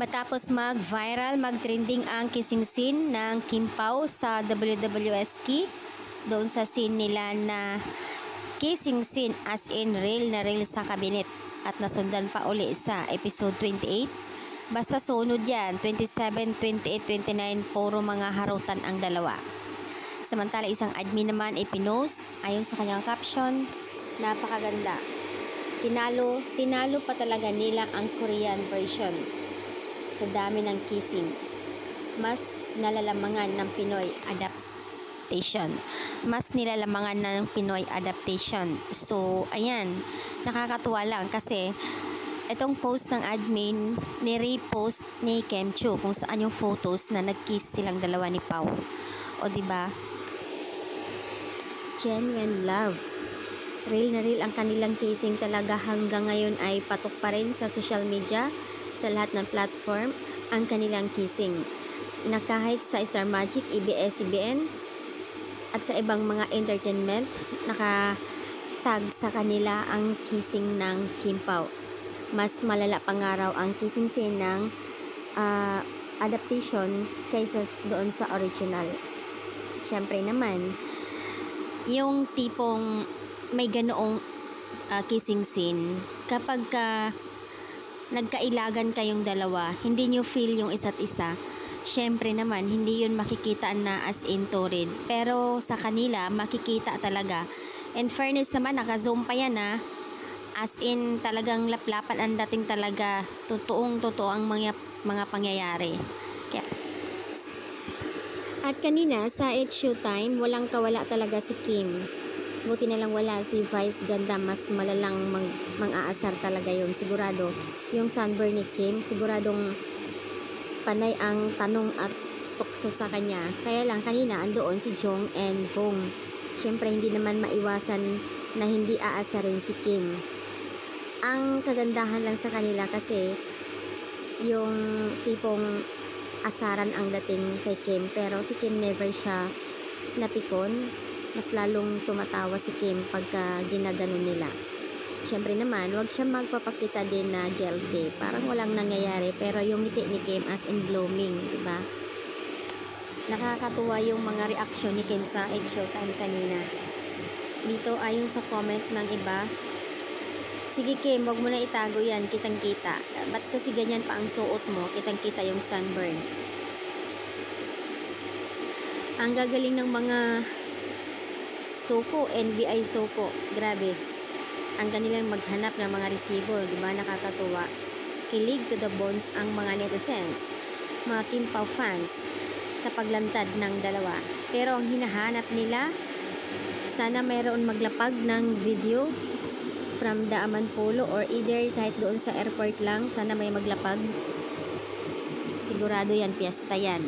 Matapos mag-viral, mag-trending ang kissing scene ng Kim Pao sa WWSQ, doon sa scene nila na kissing scene as in real na real sa kabinet at nasundan pa uli sa episode 28. Basta sunod yan, 27, 28, 29, puro mga harutan ang dalawa. Samantala isang admin naman ay pinost, ayon sa kanyang caption, napakaganda. Tinalo pa talaga nila ang Korean version. Sa dami ng kissing, mas nilalamangan ng Pinoy adaptation. So, ayan, nakakatuwa lang kasi itong post ng admin, ni-repost ni Kim Chiu kung saan yung photos na nag-kiss silang dalawa ni Pao. O, diba? Genuine love. Real na real ang kanilang kissing talaga, hanggang ngayon ay patok pa rin sa social media, sa lahat ng platform, ang kanilang kissing. Na kahit sa Star Magic, ABS-CBN, at sa ibang mga entertainment, nakatag sa kanila ang kissing ng Kim Pao. Mas malala pa nga raw ang kissing scene ng adaptation kaysa doon sa original. Siyempre naman, yung tipong may ganoong kissing scene, kapag nagkailagan kayong dalawa, hindi nyo feel yung isa't isa, syempre naman hindi yun makikita na as in torrid, pero sa kanila makikita talaga. In fairness naman, naka-zoom pa yan as in talagang laplapan ang dating talaga, totoo ang mga pangyayari. At kanina sa It's Showtime, walang kawala talaga si Kim. Buti na lang wala si Vice Ganda, mas malalang mang-aasar talaga yun. Sigurado, yung sunburn ni Kim, siguradong panay ang tanong at tukso sa kanya. Kaya lang kanina andoon si Jong and Vong. Siyempre hindi naman maiwasan na hindi aasarin si Kim. Ang kagandahan lang sa kanila kasi yung tipong asaran ang dating kay Kim, pero si Kim never siya napikon. Mas lalong tumatawa si Kim pagka ginaganon nila. Siyempre naman, wag siya magpapakita din na guilty. Parang walang nangyayari, pero yung ngiti ni Kim as in blooming, diba? Nakakatuwa yung mga reaksyon ni Kim sa Egg Showtime kanina. Dito ayon sa comment ng iba, sige Kim, wag mo na itago yan, kitang-kita. Ba't kasi ganyan pa ang suot mo? Kitang-kita yung sunburn. Ang gagaling ng mga Soko, NBI Soko. Grabe. Ang kanilang maghanap ng mga resibo, di ba? Nakakatuwa. Kilig to the bones ang mga netizens, mga Kim Pao fans, sa paglantad ng dalawa. Pero ang hinahanap nila, sana mayroon maglapag ng video from the Amanpulo or either kahit doon sa airport lang, sana may maglapag. Sigurado yan, piyesta yan.